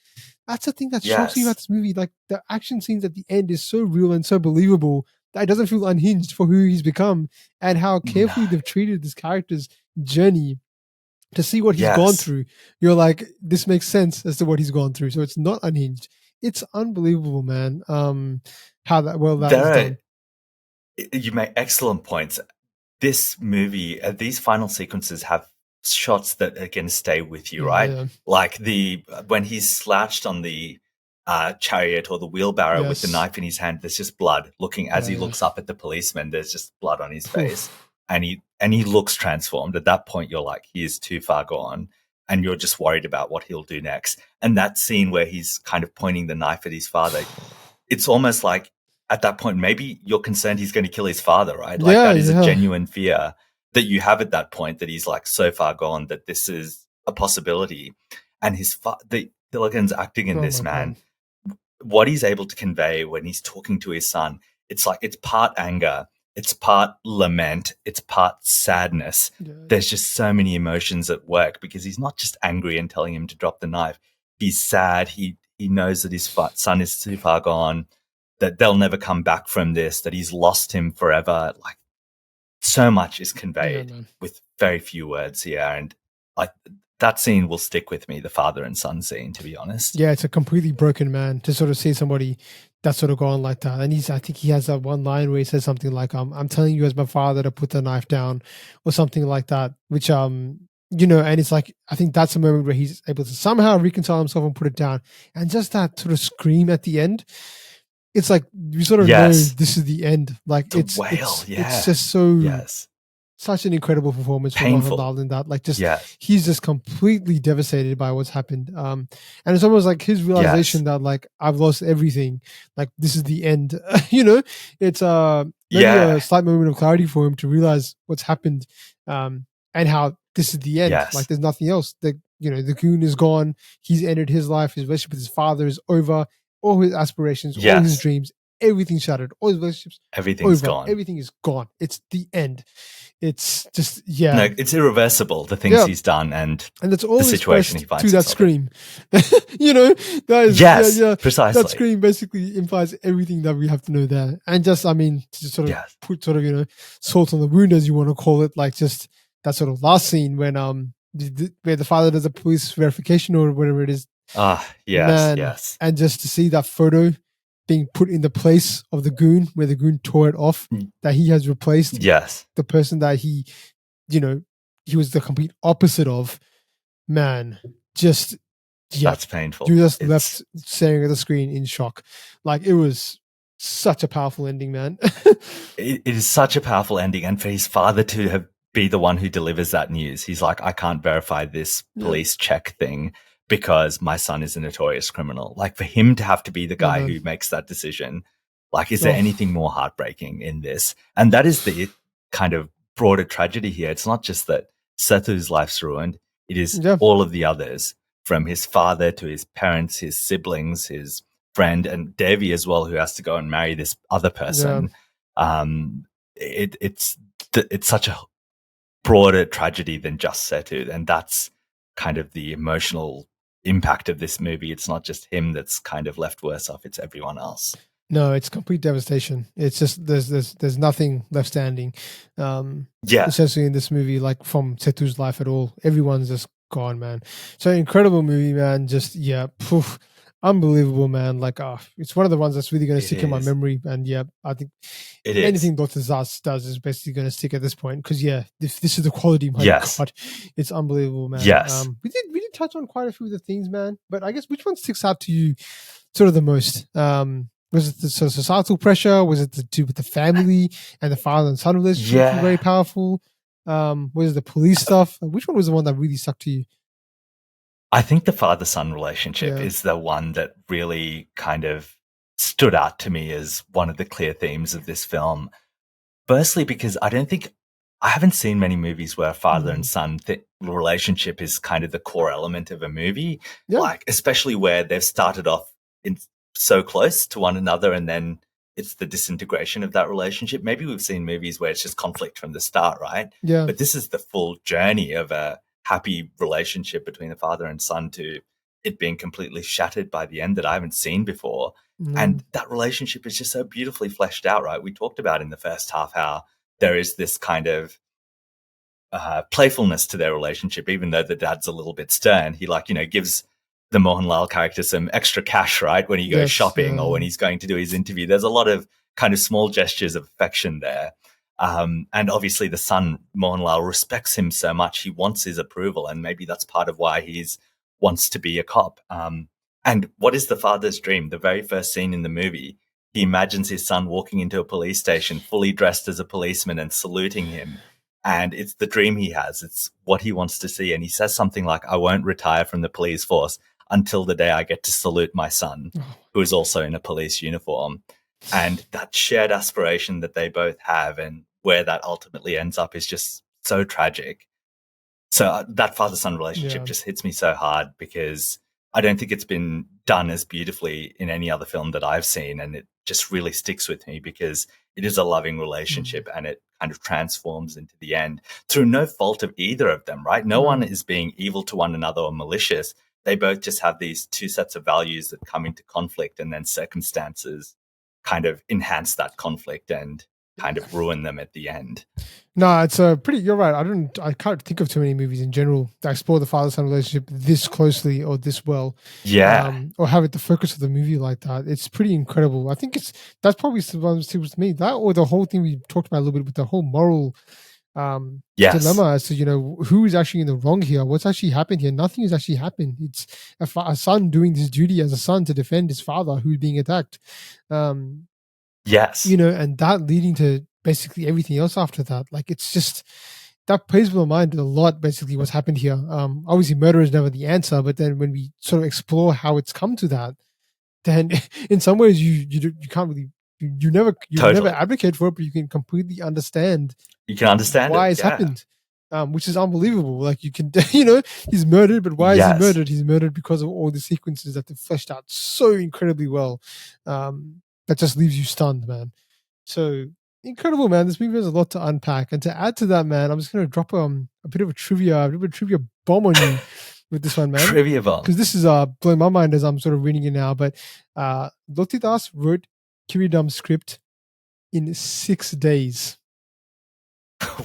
That's the thing that shocks me about this movie. Like, the action scenes at the end is so real and so believable that it doesn't feel unhinged for who he's become and how carefully they've treated this character's journey. To see what he's gone through, you're like, this makes sense as to what he's gone through. So it's not unhinged. It's unbelievable, man. How that was done. You make excellent points. This movie, these final sequences have shots that again stay with you, right? Yeah. Like when he's slouched on the chariot or the wheelbarrow with the knife in his hand, there's just blood. As he looks up at the policeman, there's just blood on his face. And he looks transformed. At that point, you're like, he is too far gone. And you're just worried about what he'll do next. And that scene where he's kind of pointing the knife at his father, it's almost like at that point, maybe you're concerned he's going to kill his father, right? Like, that is a genuine fear that you have at that point, that he's like so far gone that this is a possibility. And the Thilakan's acting in this, man. what he's able to convey when he's talking to his son, it's like it's part anger, it's part lament, it's part sadness. Yeah. There's just so many emotions at work because he's not just angry and telling him to drop the knife. He's sad. He knows that his son is too far gone, that they'll never come back from this, that he's lost him forever. Like, so much is conveyed with very few words here. And that scene will stick with me, the father and son scene, to be honest. Yeah, it's a completely broken man to sort of see somebody that's sort of gone like that. And I think he has that one line where he says something like, I'm telling you as my father to put the knife down, or something like that, which, and it's like, I think that's a moment where he's able to somehow reconcile himself and put it down. And just that sort of scream at the end, it's like, you sort of know this is the end. Like, it's just so, such an incredible performance from Mohanlal in that. Like, just he's just completely devastated by what's happened. And it's almost like his realization that, like, I've lost everything. Like, this is the end. It's maybe a slight moment of clarity for him to realize what's happened, and how this is the end. Like, there's nothing else. The goon is gone. He's ended his life. His relationship with his father is over. All his aspirations, all his dreams, everything shattered. All his relationships, everything's gone. Everything is gone. It's the end. It's just No, it's irreversible. The things he's done and that's all the situation he finds to that scream. That is precisely. That scream basically implies everything that we have to know there. And just, I mean, to sort of put sort of salt on the wound, as you want to call it, like just that sort of last scene when where the father does a police verification or whatever it is. Yes. And just to see that photo being put in the place of the goon, where the goon tore it off, that he has replaced the person that he was the complete opposite of. Man, just that's painful. You just left staring at the screen in shock. Like, it was such a powerful ending, man. It is such a powerful ending, and for his father to be the one who delivers that news, he's like, I can't verify this police check thing because my son is a notorious criminal. Like, for him to have to be the guy who makes that decision, like, is there anything more heartbreaking in this? And that is the kind of broader tragedy here. It's not just that Sethu's life's ruined. It is all of the others, from his father to his parents, his siblings, his friend, and Devi as well, who has to go and marry this other person. It's such a broader tragedy than just Sethu. And that's kind of the emotional impact of this movie. It's not just him that's kind of left worse off, it's everyone else. No, it's complete devastation. It's just there's nothing left standing. Essentially in this movie, like, from Sethu's life at all. Everyone's just gone, man. So incredible movie, man. Just unbelievable, man. Like, it's one of the ones that's really going to stick in my memory. And I think anything Dr. Zaz does is basically going to stick at this point, because this is the quality. My God, it's unbelievable, man. We did touch on quite a few of the things, man. But I guess, which one sticks out to you sort of the most? Was it the sort of societal pressure? Was it to do with the family and the father and son relationship? Very powerful. Was it the police stuff? Which one was the one that really stuck to you? I think the father-son relationship is the one that really kind of stood out to me as one of the clear themes of this film. Firstly, because I haven't seen many movies where father and son relationship is kind of the core element of a movie. Like, especially where they've started off so close to one another and then it's the disintegration of that relationship. Maybe we've seen movies where it's just conflict from the start, right? But this is the full journey of a happy relationship between a father and son to it being completely shattered by the end that I haven't seen before. And that relationship is just so beautifully fleshed out, right? We talked about in the first half how there is this kind of playfulness to their relationship, even though the dad's a little bit stern. He gives the Mohanlal character some extra cash, right? When he goes shopping or when he's going to do his interview, there's a lot of kind of small gestures of affection there. And obviously the son, Mohanlal, respects him so much. He wants his approval. And maybe that's part of why he's wants to be a cop. And what is the father's dream? The very first scene in the movie, he imagines his son walking into a police station fully dressed as a policeman and saluting him. And it's the dream he has. It's what he wants to see. And he says something like, I won't retire from the police force until the day I get to salute my son, who is also in a police uniform. And that shared aspiration that they both have and where that ultimately ends up is just so tragic. So that father-son relationship just hits me so hard because I don't think it's been done as beautifully in any other film that I've seen, and it just really sticks with me because it is a loving relationship and it kind of transforms into the end through no fault of either of them, right? No one is being evil to one another or malicious. They both just have these two sets of values that come into conflict, and then circumstances kind of enhance that conflict and kind of ruin them at the end. No, it's pretty. You're right. I can't think of too many movies in general that explore the father-son relationship this closely or this well. Yeah. Or have it the focus of the movie like that. It's pretty incredible. I think that's probably one of the me. That or the whole thing we talked about a little bit with the whole moral Yes. dilemma as to who is actually in the wrong here. What's actually happened here? Nothing has actually happened. It's a son doing his duty as a son to defend his father who's being attacked. Yes. And that leading to basically everything else after that. Like, it's just, that plays with my mind a lot, basically what's happened here. Obviously murder is never the answer, but then when we sort of explore how it's come to that, then in some ways you can't really, you never advocate for it, but you can completely understand. You can understand why it's happened. Which is unbelievable. Like, you can, he's murdered, but why is he murdered? He's murdered because of all the sequences that they fleshed out so incredibly well. That just leaves you stunned, man. So incredible, man. This movie has a lot to unpack. And to add to that, man, I'm just going to drop a bit of a trivia bomb on you with this one, man. Trivia bomb. Because this is blowing my mind as I'm sort of reading it now. But Lohithadas wrote Kireedam's script in 6 days.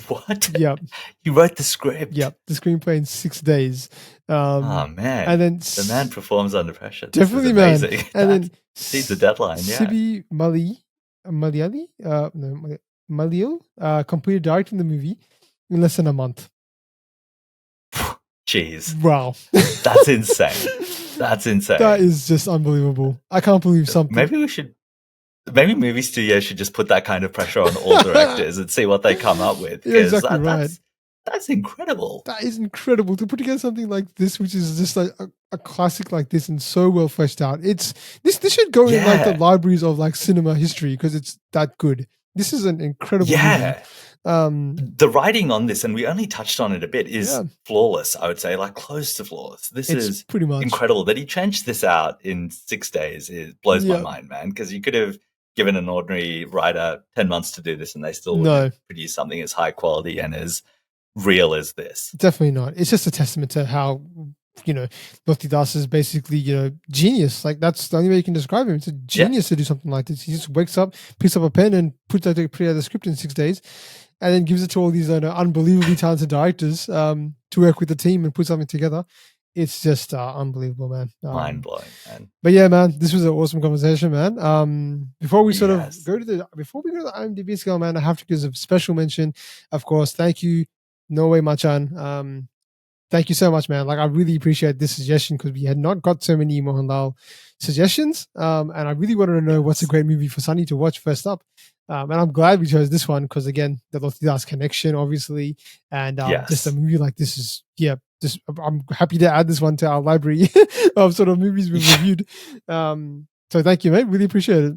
What? Yep. He wrote the script. Yep. The screenplay in 6 days. Oh man. And then the man performs under pressure. Definitely, man. And then sees the deadline. Yeah. Sibi Malayil completed directing the movie in less than a month. Jeez. Wow. That's insane. That's insane. That is just unbelievable. I can't believe something. Maybe movie studios should just put that kind of pressure on all directors and see what they come up with. Yeah, exactly right. That's incredible. That is incredible to put together something like this, which is just like a classic like this and so well fleshed out. This should go in like the libraries of like cinema history because it's that good. This is an incredible movie. The writing on this, and we only touched on it a bit, is flawless. I would say, like close to flawless. This is pretty much incredible that he changed this out in 6 days. It blows my mind, man. Because you could have given an ordinary writer 10 months to do this, and they still would produce something as high quality and as real as this. Definitely not. It's just a testament to how Lohithadas is basically genius. Like, that's the only way you can describe him. It's a genius to do something like this. He just wakes up, picks up a pen, and puts out the script in 6 days. And then gives it to all these unbelievably talented directors to work with the team and put something together. It's just unbelievable, man. Mind blowing, man. But yeah, man, this was an awesome conversation, man. Before we go to the IMDb scale, man, I have to give a special mention. Of course, thank you, Norway Machan. Thank you so much, man. Like, I really appreciate this suggestion because we had not got so many Mohanlal suggestions. And I really wanted to know what's a great movie for Sunny to watch first up. And I'm glad we chose this one because, again, the Lohithadas connection, obviously. And just a movie like this is, I'm happy to add this one to our library of sort of movies we've reviewed. So thank you, mate. Really appreciate it.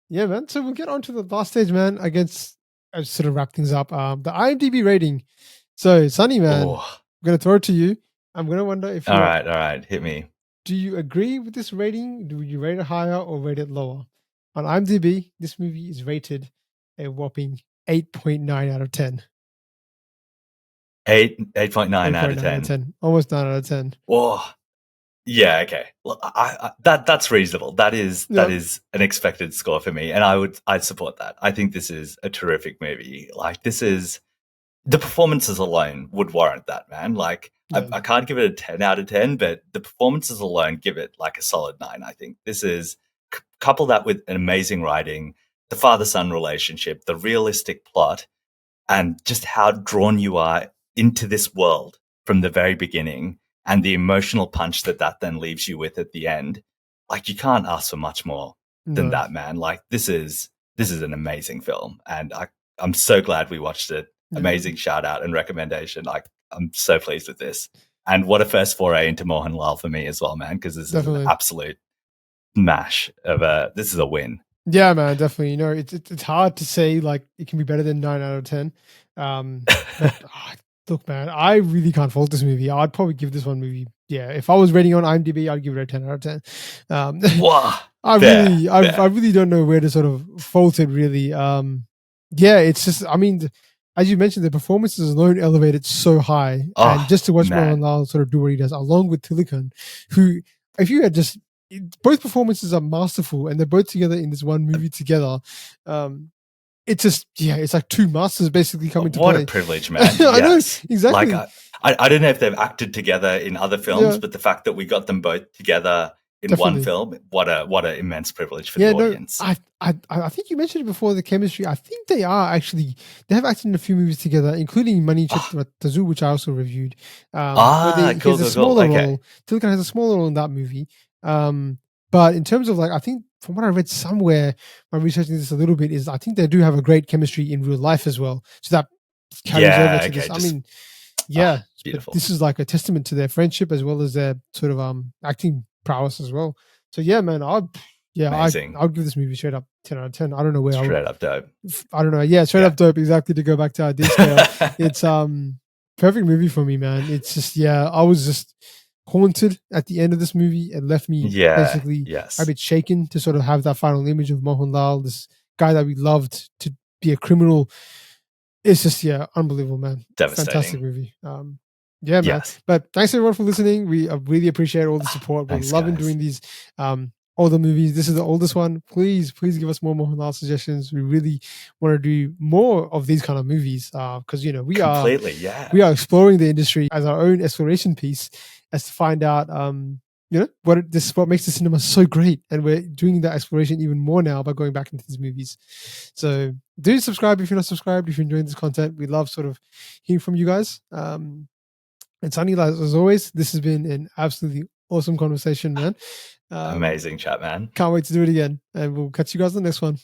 Yeah, man. So we'll get on to the last stage, man. I guess I just sort of wrap things up. The IMDb rating. So, Sunny, man, I'm going to throw it to you. I'm going to wonder if all right, hit me. Do you agree with this rating? Do you rate it higher or rate it lower? On IMDb, this movie is rated a whopping 8.9 out of 10. 8.9 out of 10. Almost 9 out of 10. Whoa. Yeah, okay. Well, that's reasonable. That is an expected score for me, and I'd support that. I think this is a terrific movie. Like, this is... The performances alone would warrant that, man. Like, I can't give it a 10 out of 10, but the performances alone give it like a solid 9, I think. This is, couple that with an amazing writing, the father-son relationship, the realistic plot, and just how drawn you are into this world from the very beginning, and the emotional punch that then leaves you with at the end. Like, you can't ask for much more than that, man. Like, this is an amazing film, and I'm so glad we watched it. Amazing shout out and recommendation. Like, I'm so pleased with this. And what a first foray into Mohanlal for me as well, man, because this is an absolute mash of this is a win. Yeah, man, definitely. It's hard to say like it can be better than 9 out of 10. But Look, man, I really can't fault this movie. I'd probably give this one movie. Yeah, if I was rating on IMDb, I'd give it a 10 out of 10. Wow. I Fair, really, fair. I really don't know where to sort of fault it. Really, yeah, it's just. I mean, as you mentioned, the performances alone elevated so high, and Oh, just to watch man. Mohanlal sort of do what he does, along with Thilakan, who, if you had just both performances are masterful, and they're both together in this one movie together. It's just, yeah, it's like two masters basically coming to What a play. privilege, man. I know Yes. Like, exactly. I don't know if they've acted together in other films, Yeah, but the fact that we got them both together in one definitely. film, what an immense privilege for the Yeah, no, audience. I think you mentioned it before, the chemistry. I think they are actually, they have acted in a few movies together, including Mani Oh, Tazu, which I also reviewed. Where he cool, has a cool, cool. smaller Okay. role. Tilkan has a smaller role in that movie. But in terms of like, I think from what I read somewhere, when researching this a little bit, is I think they do have a great chemistry in real life as well. So that carries over Yeah, to okay. this. I Just, mean, yeah, but beautiful. this is like a testament to their friendship as well as their sort of acting prowess as well. So yeah, man, Amazing. I'll give this movie straight up 10 out of 10. I don't know where I would, Straight up dope. I don't know. Yeah, straight Yeah. up dope. Exactly, to go back to our D scale. It's perfect movie for me, man. It's just, yeah, I was just haunted at the end of this movie. It left me Yeah. basically a Yes. bit shaken to sort of have that final image of Mohanlal, this guy that we loved, to be a criminal. It's just, yeah, unbelievable, man. Fantastic Devastating. movie. Yeah, man. Yes. But thanks everyone for listening. We really appreciate all the support. We're Thanks, loving guys. doing these older movies. This is the oldest one. Please give us more Mohanlal suggestions. We really want to do more of these kind of movies because we are Completely. Yeah. exploring the industry as our own exploration piece, as to find out this is what makes the cinema so great, and we're doing that exploration even more now by going back into these movies. So do subscribe if you're not subscribed, if you're enjoying this content. We love sort of hearing from you guys. And Sunny, as always, this has been an absolutely awesome conversation, man. Amazing chat, man. Can't wait to do it again, and we'll catch you guys on the next one.